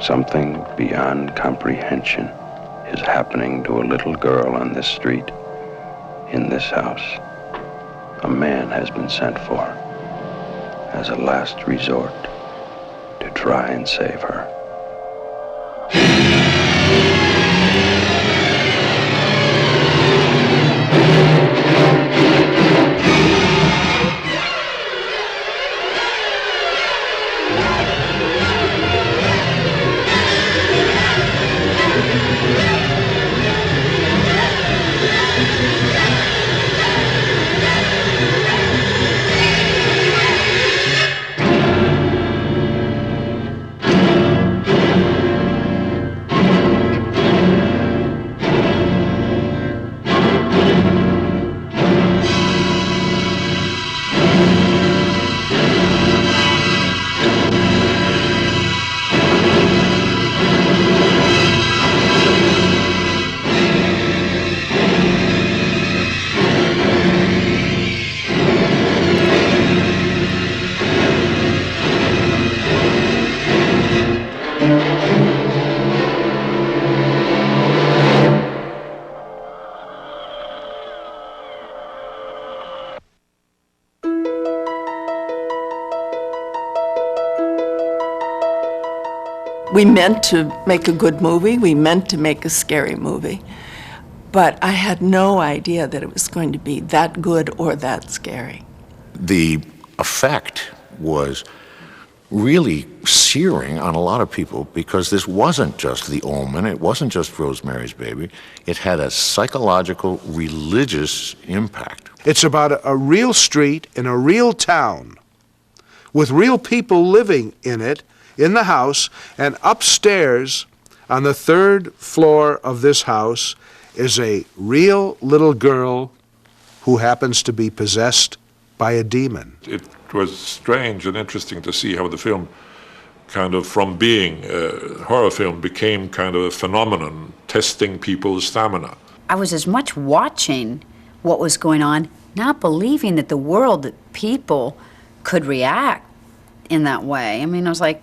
Something beyond comprehension is happening to a little girl on this street, in this house. A man has been sent for as a last resort to try and save her. We meant to make a good movie, we meant to make a scary movie, but I had no idea that it was going to be that good or that scary. The effect was really searing on a lot of people because this wasn't just The Omen, it wasn't just Rosemary's Baby, it had a psychological, religious impact. It's about a real street in a real town with real people living in it, in the house, and upstairs on the third floor of this house is a real little girl who happens to be possessed by a demon. It was strange and interesting to see how the film kind of from being a horror film became kind of a phenomenon, testing people's stamina. I was as much watching what was going on, not believing that the world, that people could react in that way. I mean, I was like,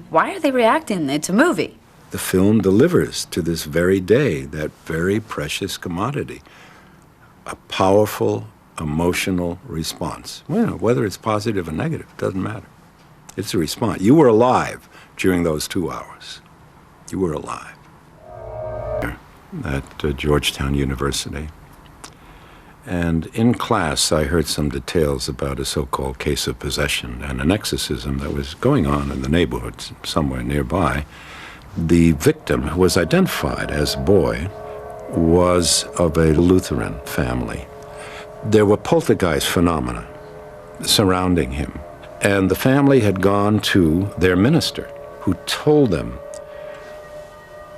why are they reacting? It's a movie. The film delivers to this very day that very precious commodity, a powerful emotional response. Well, whether it's positive or negative, doesn't matter. It's a response. You were alive during those 2 hours. You were alive. At Georgetown University. And in class, I heard some details about a so-called case of possession and an exorcism that was going on in the neighborhood somewhere nearby. The victim, who was identified as a boy, was of a Lutheran family. There were poltergeist phenomena surrounding him, and the family had gone to their minister, who told them,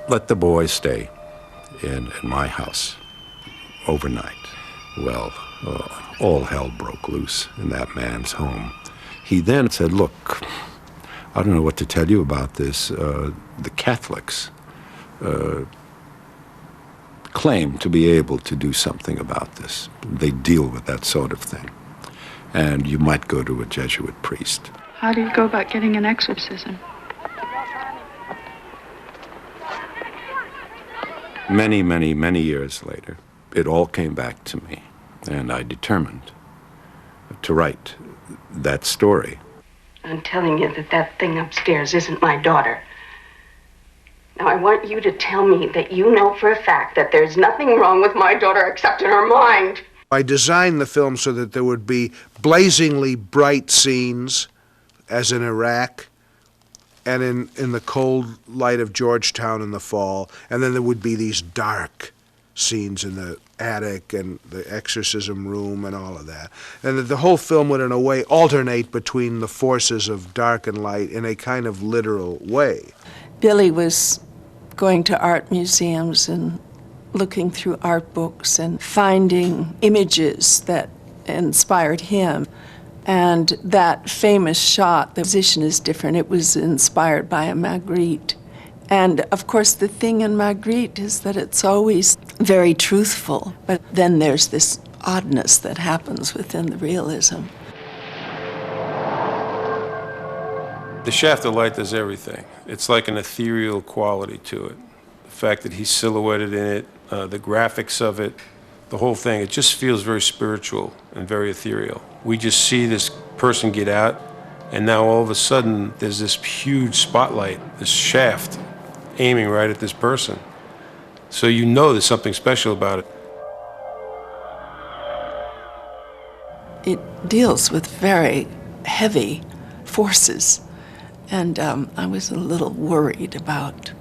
let the boy stay in my house overnight. Well, all hell broke loose in that man's home. He then said, look, I don't know what to tell you about this. The Catholics claim to be able to do something about this. They deal with that sort of thing. And you might go to a Jesuit priest. How do you go about getting an exorcism? Many, many, many years later, it all came back to me, and I determined to write that story. I'm telling you that that thing upstairs isn't my daughter. Now, I want you to tell me that you know for a fact that there's nothing wrong with my daughter except in her mind. I designed the film so that there would be blazingly bright scenes, as in Iraq, and in the cold light of Georgetown in the fall, and then there would be these dark scenes in the attic and the exorcism room and all of that. And that the whole film would, in a way, alternate between the forces of dark and light in a kind of literal way. Billy was going to art museums and looking through art books and finding images that inspired him. And that famous shot, the position is different. It was inspired by a Magritte. And of course, the thing in Magritte is that it's always very truthful, but then there's this oddness that happens within the realism. The shaft of light does everything. It's like an ethereal quality to it. The fact that he's silhouetted in it, the graphics of it, the whole thing, it just feels very spiritual and very ethereal. We just see this person get out, and now all of a sudden there's this huge spotlight, this shaft, aiming right at this person. So you know there's something special about it. It deals with very heavy forces, and I was a little worried about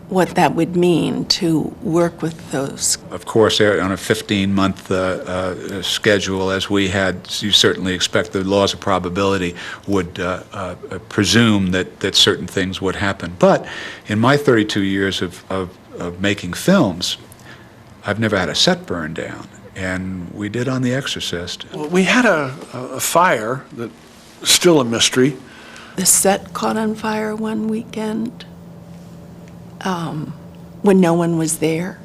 what that would mean to work with those. Of course, on a 15-month schedule, as we had, you certainly expect the laws of probability would presume that certain things would happen. But in my 32 years of making films, I've never had a set burn down, and we did on The Exorcist. Well, we had a fire that's still a mystery. The set caught on fire one weekend. When no one was there.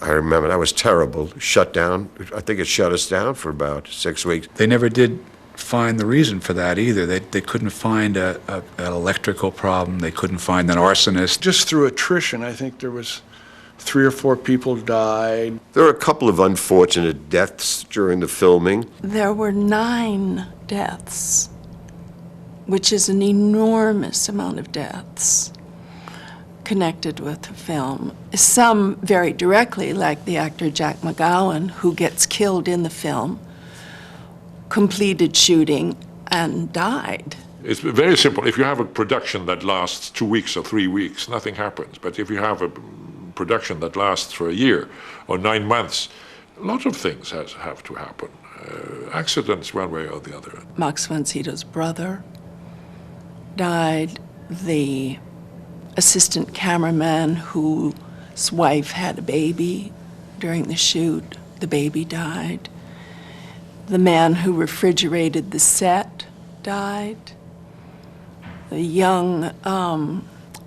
I remember that was terrible. Shut down. I think it shut us down for about 6 weeks. They never did find the reason for that either. They couldn't find an electrical problem. They couldn't find an arsonist. Just through attrition, I think there was 3 or 4 people died. There were a couple of unfortunate deaths during the filming. There were 9 deaths, which is an enormous amount of deaths connected with the film. Some very directly, like the actor Jack McGowan, who gets killed in the film, completed shooting and died. It's very simple. If you have a production that lasts 2 weeks or 3 weeks, nothing happens. But if you have a production that lasts for a year or 9 months, a lot of things have to happen. Accidents one way or the other. Max von Sydow's brother died. The assistant cameraman whose wife had a baby during the shoot, the baby died. The man who refrigerated the set died. The young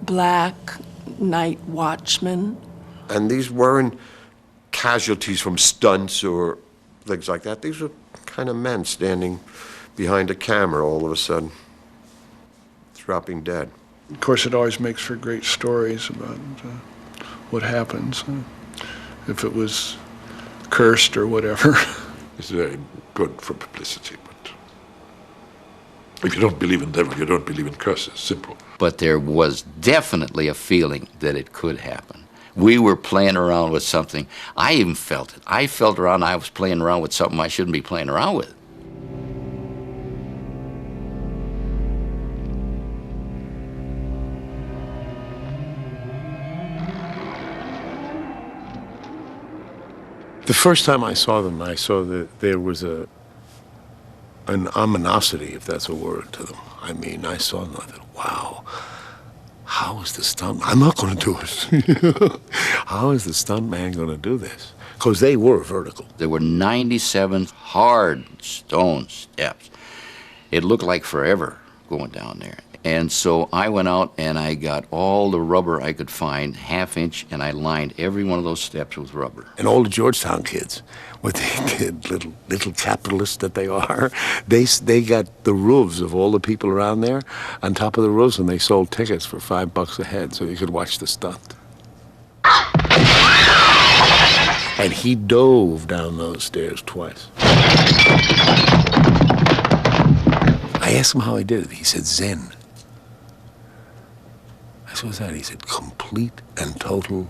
black night watchman. And these weren't casualties from stunts or things like that. These were kind of men standing behind a camera all of a sudden, dropping dead. Of course, it always makes for great stories about what happens, if it was cursed or whatever. It's very good for publicity, but if you don't believe in devil, you don't believe in curses. Simple. But there was definitely a feeling that it could happen. We were playing around with something. I even felt it. I felt around, I was playing around with something I shouldn't be playing around with. The first time I saw them, I saw that there was an ominosity, if that's a word, to them. I mean, I saw them, I thought, wow, how is the stunt? I'm not going to do it. How is the stunt man going to do this? Because they were vertical. There were 97 hard stone steps. It looked like forever going down there. And so I went out and I got all the rubber I could find, 1/2 inch, and I lined every one of those steps with rubber. And all the Georgetown kids, what they did, little capitalists that they are, they got the roofs of all the people around there on top of the roofs, and they sold tickets for $5 a head so you could watch the stunt. And he dove down those stairs twice. I asked him how he did it. He said Zen. I said, what's that? He said, complete and total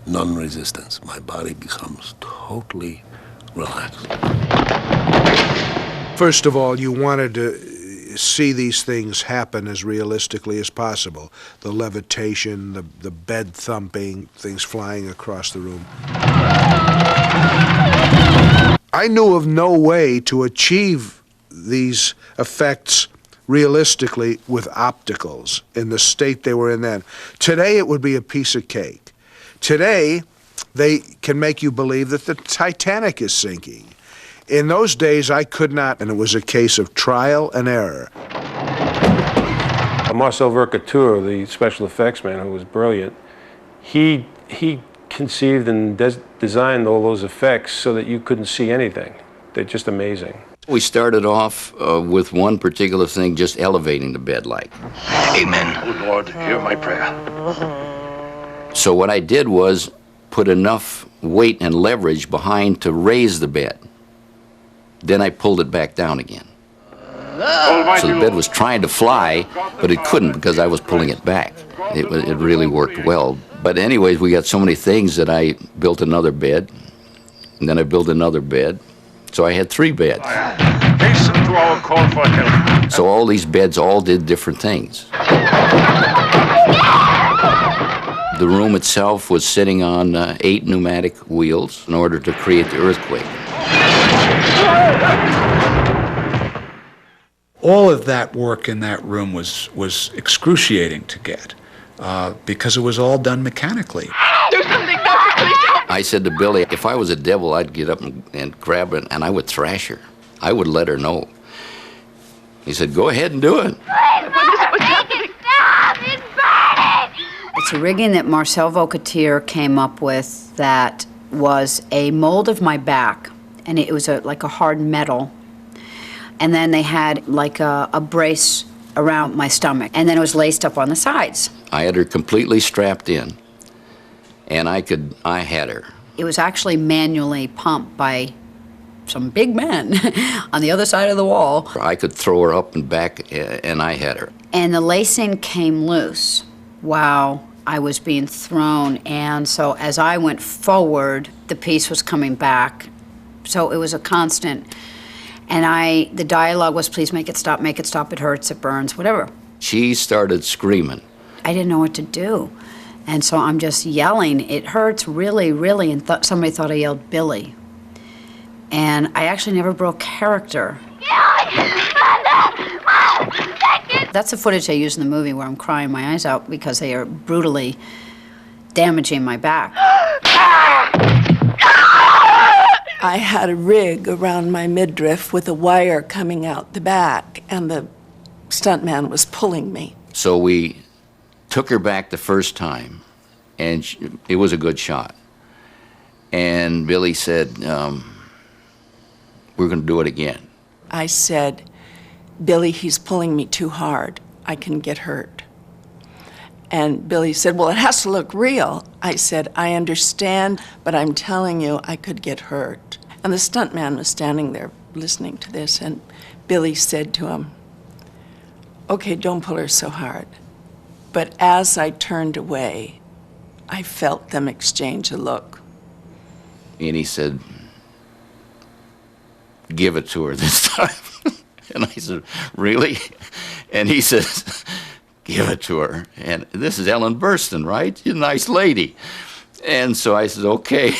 non-resistance. My body becomes totally relaxed. First of all, you wanted to see these things happen as realistically as possible. The levitation, the bed thumping, things flying across the room. I knew of no way to achieve these effects realistically with opticals in the state they were in then. Today it would be a piece of cake. Today they can make you believe that the Titanic is sinking. In those days I could not, and it was a case of trial and error. Marcel Vercateur, the special effects man who was brilliant, he conceived and designed all those effects so that you couldn't see anything. They're just amazing. We started off with one particular thing, just elevating the bed like. Amen. Oh, Lord, hear my prayer. So what I did was put enough weight and leverage behind to raise the bed. Then I pulled it back down again. So the bed was trying to fly, but it couldn't because I was pulling it back. It really worked well. But anyways, we got so many things that I built another bed, and then I built another bed. So I had 3 beds. Hasten to our call for help. So all these beds all did different things. The room itself was sitting on 8 pneumatic wheels in order to create the earthquake. All of that work in that room was excruciating to get because it was all done mechanically. Do something, Doctor, please help. I said to Billy, if I was a devil, I'd get up and grab her, and I would thrash her. I would let her know. He said, go ahead and do it. It's a rigging that Marcel Vaucotier came up with that was a mold of my back, and it was like a hard metal. And then they had like a brace around my stomach, and then it was laced up on the sides. I had her completely strapped in, and I had her. It was actually manually pumped by some big men on the other side of the wall. I could throw her up and back, and I had her. And the lacing came loose while I was being thrown, and so as I went forward, the piece was coming back. So it was a constant. And the dialogue was, please make it stop, it hurts, it burns, whatever. She started screaming. I didn't know what to do. And so I'm just yelling, it hurts really, really, and somebody thought I yelled Billy. And I actually never broke character. That's the footage I use in the movie where I'm crying my eyes out because they are brutally damaging my back. I had a rig around my midriff with a wire coming out the back, and the stuntman was pulling me. So we took her back the first time, and it was a good shot. And Billy said, we're going to do it again. I said, Billy, he's pulling me too hard. I can get hurt. And Billy said, well, it has to look real. I said, I understand, but I'm telling you, I could get hurt. And the stuntman was standing there listening to this, and Billy said to him, okay, don't pull her so hard. But as I turned away, I felt them exchange a look. And he said, give it to her this time. And I said, really? And he says, give it to her. And this is Ellen Burstyn, right? You're a nice lady. And so I said, okay.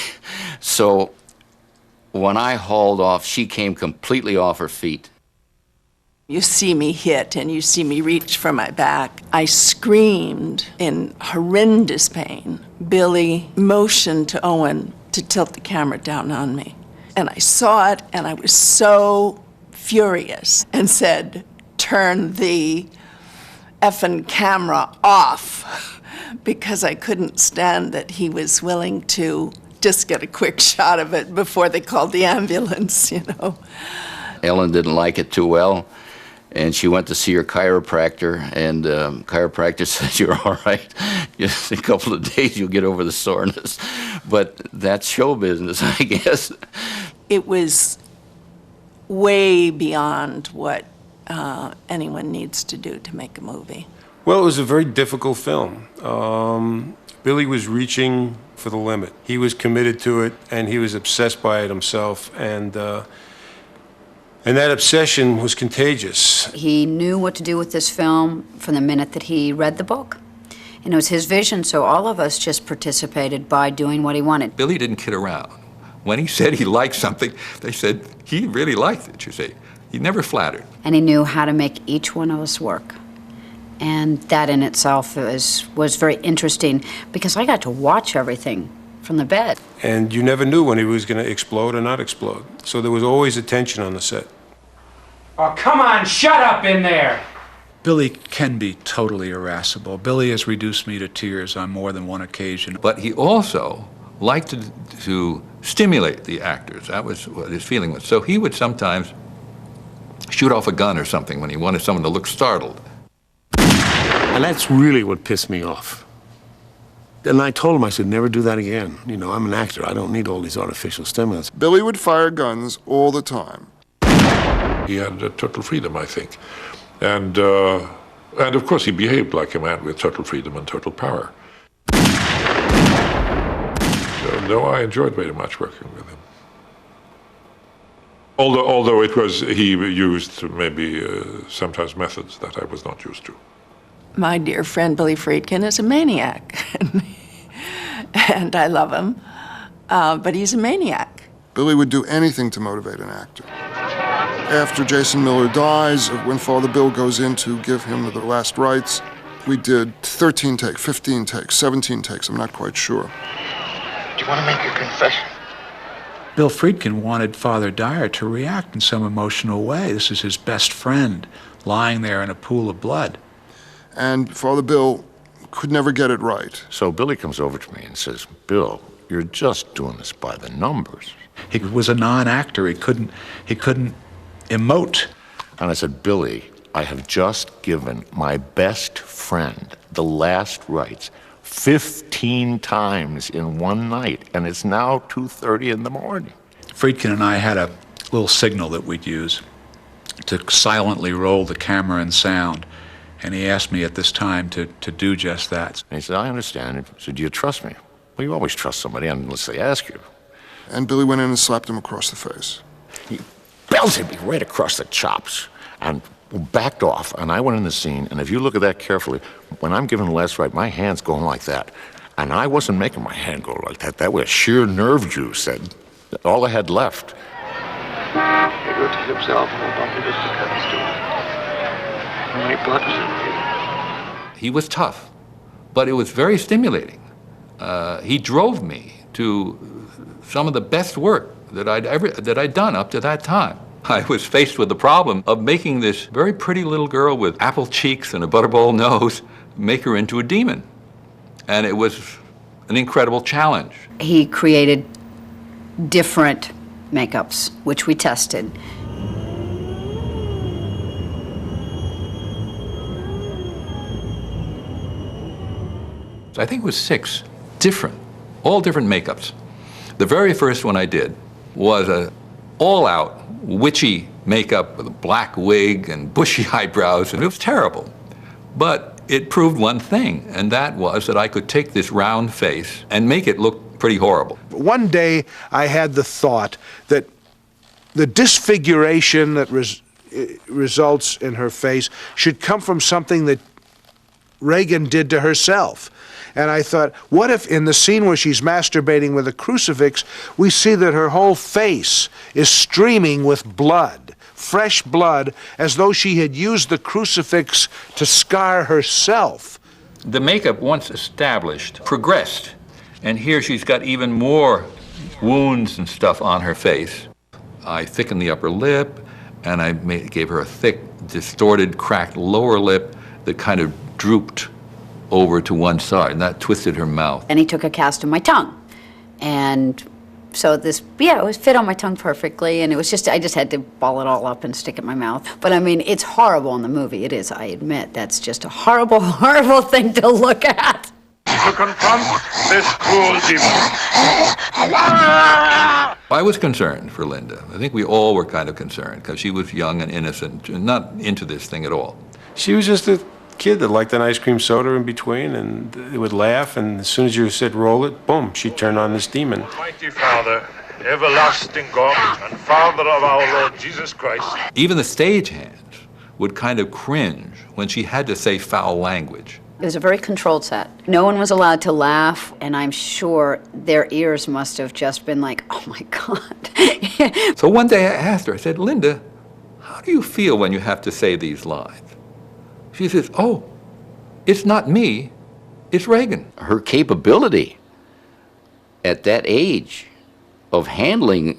So when I hauled off, she came completely off her feet. You see me hit and you see me reach for my back. I screamed in horrendous pain. Billy motioned to Owen to tilt the camera down on me. And I saw it and I was so furious and said, turn the effing camera off, because I couldn't stand that he was willing to just get a quick shot of it before they called the ambulance, you know. Ellen didn't like it too well, and she went to see her chiropractor, and chiropractor said, you're all right. Just a couple of days, you'll get over the soreness. But that's show business, I guess. It was way beyond what anyone needs to do to make a movie. Well, it was a very difficult film. Billy was reaching for the limit. He was committed to it, and he was obsessed by it himself, and that obsession was contagious. He knew what to do with this film from the minute that he read the book. And it was his vision, so all of us just participated by doing what he wanted. Billy didn't kid around. When he said he liked something, they said he really liked it, you see. He never flattered. And he knew how to make each one of us work. And that in itself was very interesting, because I got to watch everything from the bed. And you never knew when he was going to explode or not explode. So there was always a tension on the set. Oh, come on, shut up in there! Billy can be totally irascible. Billy has reduced me to tears on more than one occasion. But he also liked to stimulate the actors. That was what his feeling was. So he would sometimes shoot off a gun or something when he wanted someone to look startled. And that's really what pissed me off. And I told him, I said, never do that again. You know, I'm an actor. I don't need all these artificial stimulants. Billy would fire guns all the time. He had total freedom, I think. And of course, he behaved like a man with total freedom and total power. No, I enjoyed very much working with him. Although he used maybe sometimes methods that I was not used to. My dear friend Billy Friedkin is a maniac, and I love him, but he's a maniac. Billy would do anything to motivate an actor. After Jason Miller dies, when Father Bill goes in to give him the last rites, we did 13 takes, 15 takes, 17 takes, I'm not quite sure. Do you want to make your confession? Bill Friedkin wanted Father Dyer to react in some emotional way. This is his best friend lying there in a pool of blood. And Father Bill could never get it right. So Billy comes over to me and says, Bill, you're just doing this by the numbers. He was a non-actor. He couldn't emote. And I said, Billy, I have just given my best friend the last rites 15 times in one night, and it's now 2:30 in the morning. Friedkin and I had a little signal that we'd use to silently roll the camera and sound. And he asked me at this time to do just that. And he said, I understand. He said, do you trust me? Well, you always trust somebody unless they ask you. And Billy went in and slapped him across the face. He belted me right across the chops and backed off. And I went in the scene, and if you look at that carefully, when I'm giving the last rite, my hand's going like that. And I wasn't making my hand go like that. That was sheer nerve juice, that all I had left. He wrote to himself and hold on to this because to him. How many blood was in? He was tough, but it was very stimulating. He drove me to some of the best work that I'd done up to that time. I was faced with the problem of making this very pretty little girl with apple cheeks and a butterball nose, make her into a demon. And it was an incredible challenge. He created different makeups, which we tested. I think it was 6 different, all different makeups. The very first one I did was a all-out witchy makeup with a black wig and bushy eyebrows, and it was terrible. But it proved one thing, and that was that I could take this round face and make it look pretty horrible. One day I had the thought that the disfiguration that results in her face should come from something that Reagan did to herself. And I thought, what if in the scene where she's masturbating with a crucifix, we see that her whole face is streaming with blood, fresh blood, as though she had used the crucifix to scar herself. The makeup, once established, progressed. And here she's got even more wounds and stuff on her face. I thickened the upper lip, and I gave her a thick, distorted, cracked lower lip that kind of drooped over to one side, and that twisted her mouth. And he took a cast of my tongue. And so it was fit on my tongue perfectly, and it was just, I just had to ball it all up and stick it in my mouth. But I mean, it's horrible in the movie, it is, I admit. That's just a horrible, horrible thing to look at. To confront this cruel demon. I was concerned for Linda. I think we all were kind of concerned, because she was young and innocent, and not into this thing at all. She was just a kid that liked an ice cream soda in between, and it would laugh, and as soon as you said roll it, boom, she'd turn on this demon. Mighty Father, everlasting God, and Father of our Lord Jesus Christ. Even the stagehands would kind of cringe when she had to say foul language. It was a very controlled set. No one was allowed to laugh, and I'm sure their ears must have just been like, oh my God. So one day I asked her, I said, Linda, how do you feel when you have to say these lines? She says, oh, it's not me, it's Reagan. Her capability at that age of handling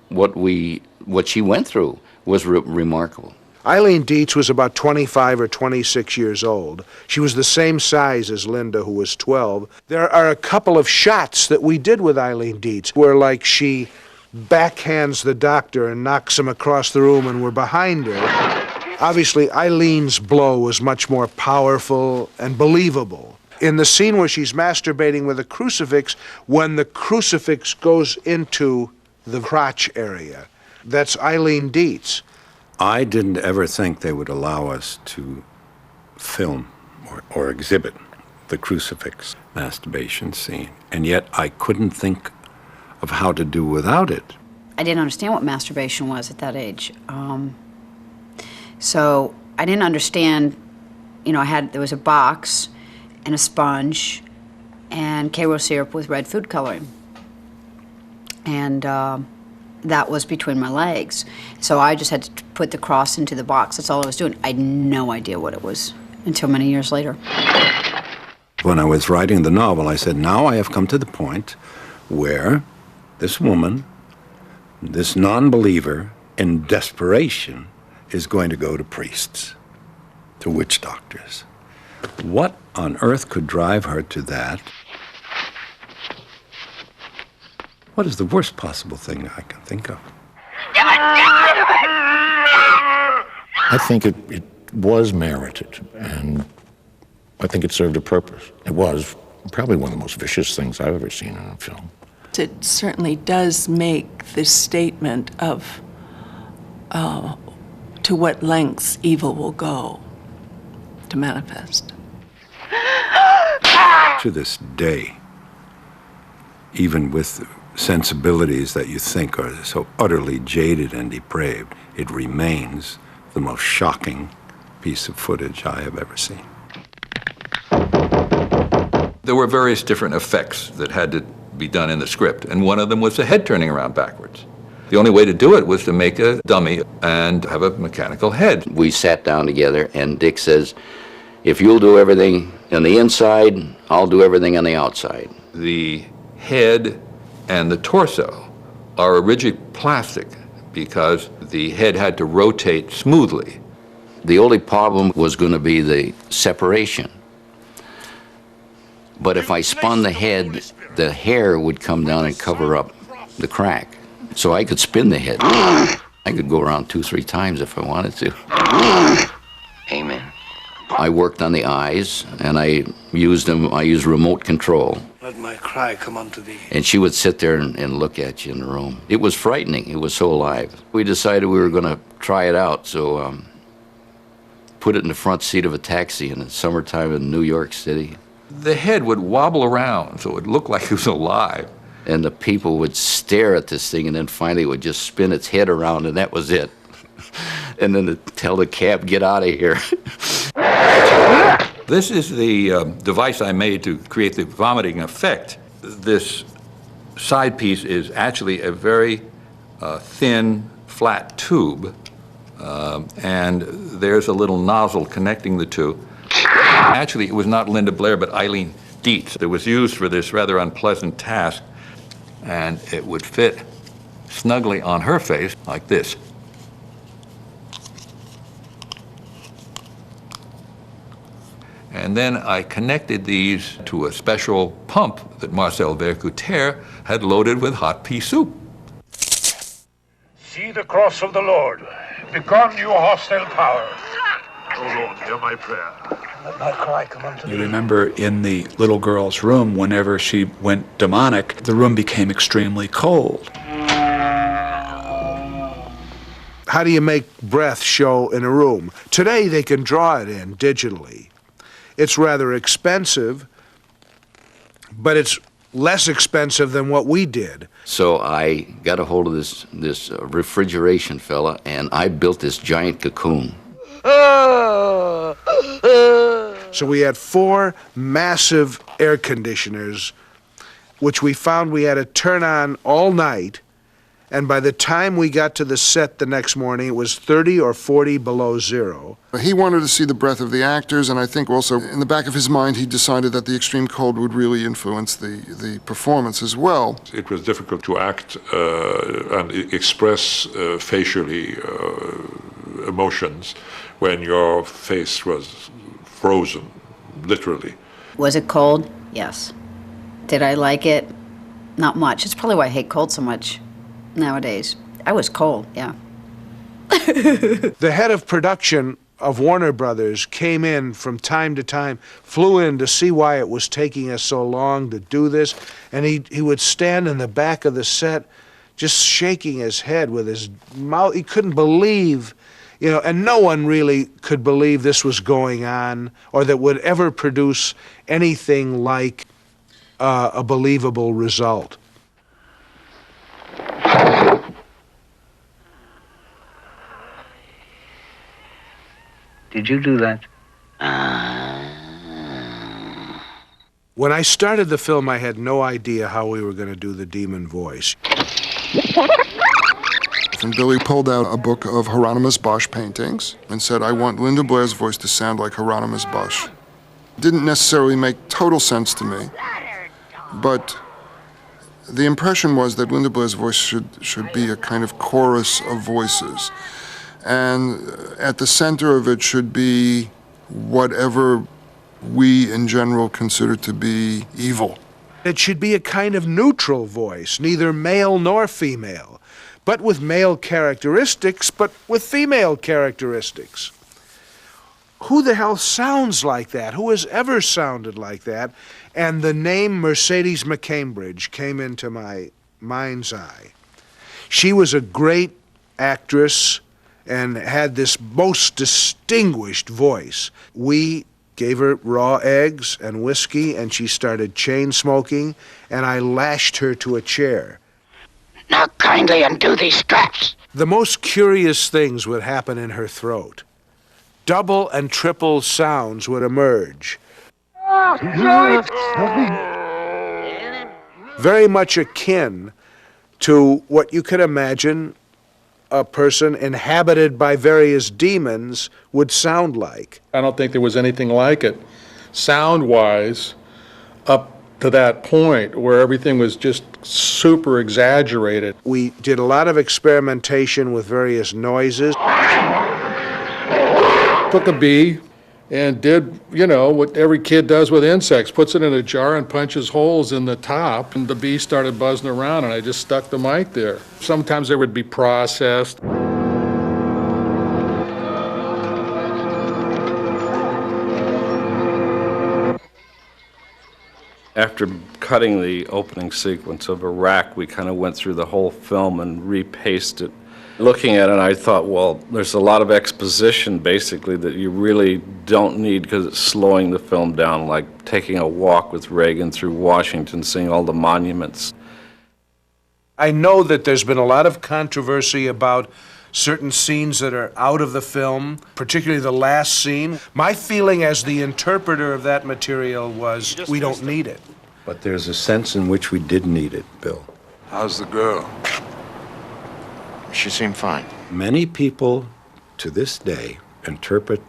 what she went through was remarkable. Eileen Dietz was about 25 or 26 years old. She was the same size as Linda, who was 12. There are a couple of shots that we did with Eileen Dietz where, like, she backhands the doctor and knocks him across the room, and we're behind her. Obviously, Eileen's blow was much more powerful and believable. In the scene where she's masturbating with a crucifix, when the crucifix goes into the crotch area, that's Eileen Dietz. I didn't ever think they would allow us to film or exhibit the crucifix masturbation scene, and yet I couldn't think of how to do without it. I didn't understand what masturbation was at that age. So I didn't understand, you know, there was a box and a sponge and Karo syrup with red food coloring. And that was between my legs. So I just had to put the cross into the box. That's all I was doing. I had no idea what it was until many years later. When I was writing the novel, I said, now I have come to the point where this woman, this non-believer, in desperation, is going to go to priests, to witch doctors. What on earth could drive her to that? What is the worst possible thing I can think of? I think it was merited, and I think it served a purpose. It was probably one of the most vicious things I've ever seen in a film. It certainly does make this statement of to what lengths evil will go to manifest. To this day, even with sensibilities that you think are so utterly jaded and depraved, it remains the most shocking piece of footage I have ever seen. There were various different effects that had to be done in the script, and one of them was the head turning around backwards. The only way to do it was to make a dummy and have a mechanical head. We sat down together, and Dick says, if you'll do everything on the inside, I'll do everything on the outside. The head and the torso are rigid plastic because the head had to rotate smoothly. The only problem was going to be the separation. But if I spun the head, the hair would come down and cover up the crack. So I could spin the head. I could go around 2-3 times if I wanted to. Amen. I worked on the eyes, and I used remote control. Let my cry come unto thee. And she would sit there and look at you in the room. It was frightening. It was so alive. We decided we were going to try it out, so put it in the front seat of a taxi in the summertime in New York City. The head would wobble around, so it looked like it was alive. And the people would stare at this thing, and then finally it would just spin its head around, and that was it. And then tell the cab, get out of here. This is the device I made to create the vomiting effect. This side piece is actually a very thin, flat tube, and there's a little nozzle connecting the two. Actually, it was not Linda Blair, but Eileen Dietz that was used for this rather unpleasant task, and it would fit snugly on her face like this. And then I connected these to a special pump that Marcel Vercouter had loaded with hot pea soup. See the cross of the Lord. Begone, you hostile power. Oh Lord, hear my prayer. Let my cry come unto thee. You remember in the little girl's room, whenever she went demonic, the room became extremely cold. How do you make breath show in a room? Today they can draw it in digitally. It's rather expensive, but it's less expensive than what we did. So I got a hold of this refrigeration fella, and I built this giant cocoon. So we had 4 massive air conditioners, which we found we had to turn on all night, and by the time we got to the set the next morning, it was 30 or 40 below zero. He wanted to see the breath of the actors, and I think also in the back of his mind he decided that the extreme cold would really influence the performance as well. It was difficult to act and express facially emotions when your face was frozen, literally. Was it cold? Yes. Did I like it? Not much. It's probably why I hate cold so much. nowadays. I was cold, yeah. The head of production of Warner Brothers came in from time to time, flew in to see why it was taking us so long to do this, and he would stand in the back of the set just shaking his head with his mouth. He couldn't believe, and no one really could believe this was going on or that would ever produce anything like a believable result. Did you do that? When I started the film, I had no idea how we were going to do the demon voice. And Billy pulled out a book of Hieronymus Bosch paintings and said, I want Linda Blair's voice to sound like Hieronymus Bosch. Didn't necessarily make total sense to me, but the impression was that Linda Blair's voice should be a kind of chorus of voices. And at the center of it should be whatever we in general consider to be evil. It should be a kind of neutral voice, neither male nor female, but with male characteristics, but with female characteristics. Who the hell sounds like that? Who has ever sounded like that? And the name Mercedes McCambridge came into my mind's eye. She was a great actress and had this most distinguished voice. We gave her raw eggs and whiskey, and she started chain smoking, and I lashed her to a chair. Now kindly undo these straps. The most curious things would happen in her throat. Double and triple sounds would emerge. Very much akin to what you could imagine a person inhabited by various demons would sound like. I don't think there was anything like it, sound-wise, up to that point where everything was just super exaggerated. We did a lot of experimentation with various noises. Took a bee and did, what every kid does with insects, puts it in a jar and punches holes in the top, and the bee started buzzing around, and I just stuck the mic there. Sometimes they would be processed. After cutting the opening sequence of Iraq, we kind of went through the whole film and repaced it. Looking at it, I thought, well, there's a lot of exposition, basically, that you really don't need because it's slowing the film down, like taking a walk with Reagan through Washington, seeing all the monuments. I know that there's been a lot of controversy about certain scenes that are out of the film, particularly the last scene. My feeling as the interpreter of that material was, we don't need it. But there's a sense in which we did need it, Bill. How's the girl? She seemed fine. Many people, to this day, interpret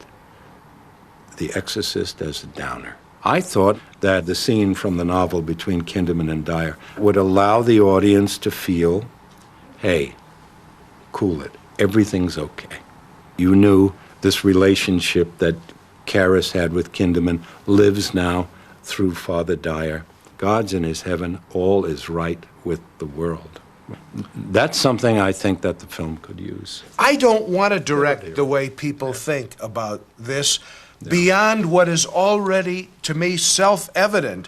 The Exorcist as a downer. I thought that the scene from the novel between Kinderman and Dyer would allow the audience to feel, hey, cool it, everything's okay. You knew this relationship that Karras had with Kinderman lives now through Father Dyer. God's in his heaven, all is right with the world. That's something I think that the film could use. I don't want to direct the way people think about this beyond what is already, to me, self-evident.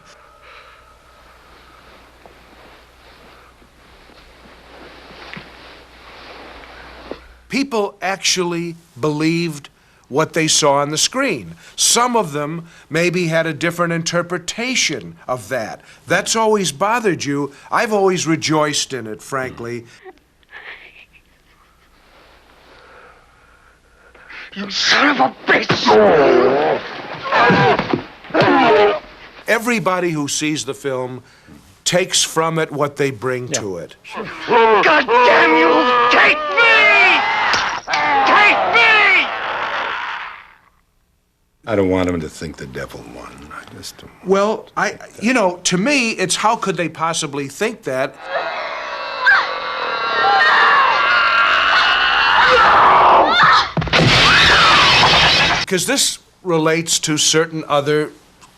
People actually believed what they saw on the screen. Some of them maybe had a different interpretation of that. That's always bothered you. I've always rejoiced in it, frankly. You son of a bitch! Everybody who sees the film takes from it what they bring to it. God damn you! Take me! Take me! I don't want him to think the devil won. I just don't. Well, to me, it's how could they possibly think that? Because this relates to certain other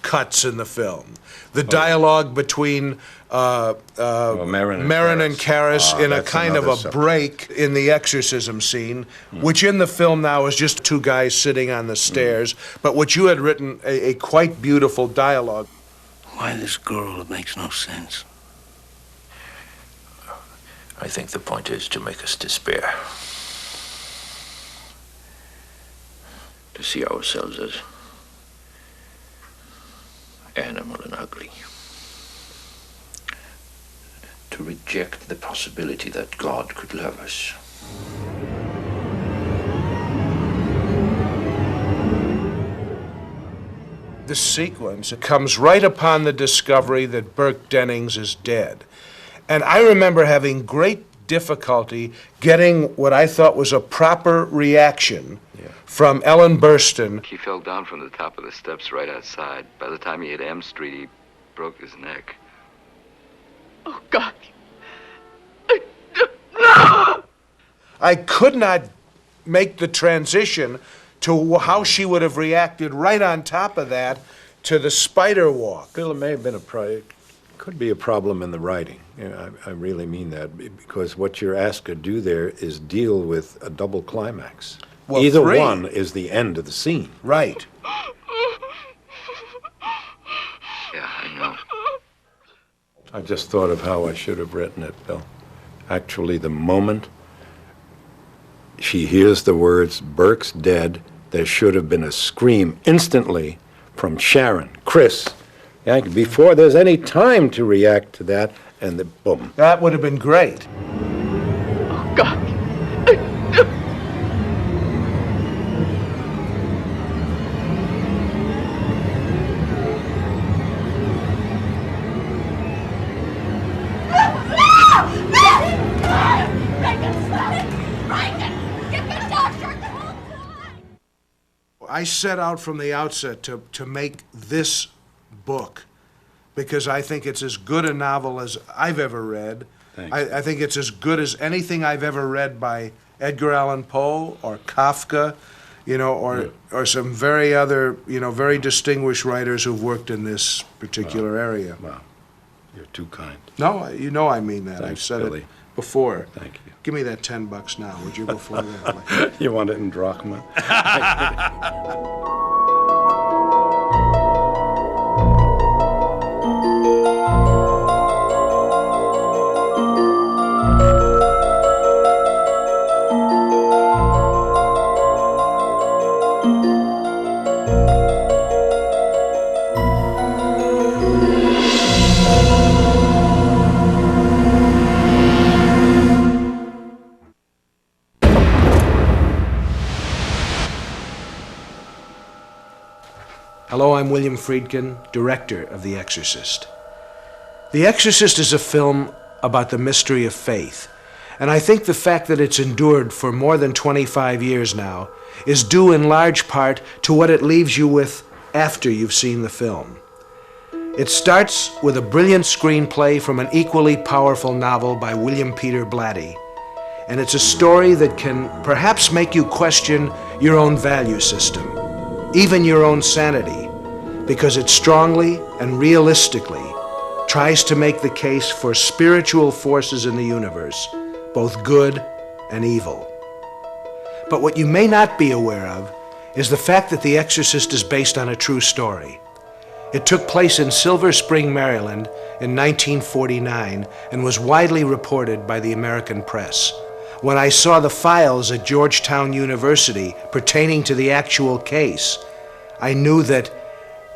cuts in the film. The dialogue between Marin and Karras in a kind of a break in the exorcism scene, which in the film now is just two guys sitting on the stairs, but which you had written a quite beautiful dialogue. Why this girl? It makes no sense. I think the point is to make us despair. To see ourselves as animal and ugly. To reject the possibility that God could love us. This sequence comes right upon the discovery that Burke Dennings is dead. And I remember having great difficulty getting what I thought was a proper reaction from Ellen Burstyn. He fell down from the top of the steps right outside. By the time he hit M Street, he broke his neck. Oh, God. I could not make the transition to how she would have reacted right on top of that to the spider walk. Bill, it may have been could be a problem in the writing. You know, I really mean that, because what you're asked to do there is deal with a double climax. Well, Either three. one is the end of the scene. Right. Yeah, I know. I just thought of how I should have written it, Bill. Actually, the moment she hears the words, "Burke's dead," there should have been a scream instantly from Sharon, Chris, before there's any time to react to that, and the boom. That would have been great. Oh, God. I set out from the outset to make this book because I think it's as good a novel as I've ever read. I think it's as good as anything I've ever read by Edgar Allan Poe or Kafka, or some very other, very distinguished writers who've worked in this particular area. Wow, you're too kind. No, I mean that. I've said Billy. it before. Thank you. Give me that $10 now, would you, before that? You want it in drachma? Hello, I'm William Friedkin, director of The Exorcist. The Exorcist is a film about the mystery of faith, and I think the fact that it's endured for more than 25 years now is due in large part to what it leaves you with after you've seen the film. It starts with a brilliant screenplay from an equally powerful novel by William Peter Blatty, and it's a story that can perhaps make you question your own value system, even your own sanity, because it strongly and realistically tries to make the case for spiritual forces in the universe, both good and evil. But what you may not be aware of is the fact that The Exorcist is based on a true story. It took place in Silver Spring, Maryland in 1949 and was widely reported by the American press. When I saw the files at Georgetown University pertaining to the actual case, I knew that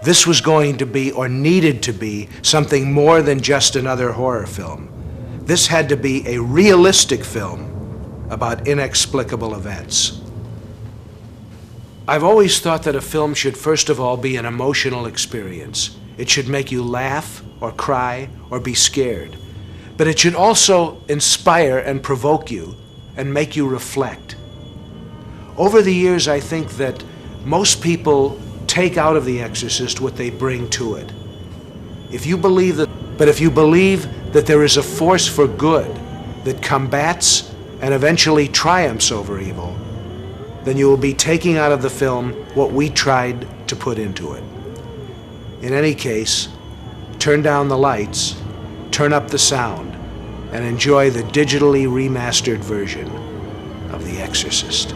this was going to be, or needed to be, something more than just another horror film. This had to be a realistic film about inexplicable events. I've always thought that a film should first of all be an emotional experience. It should make you laugh, or cry, or be scared. But it should also inspire and provoke you and make you reflect. Over the years, I think that most people take out of The Exorcist what they bring to it. If you believe that there is a force for good that combats and eventually triumphs over evil, then you will be taking out of the film what we tried to put into it. In any case, turn down the lights, turn up the sound, and enjoy the digitally remastered version of The Exorcist.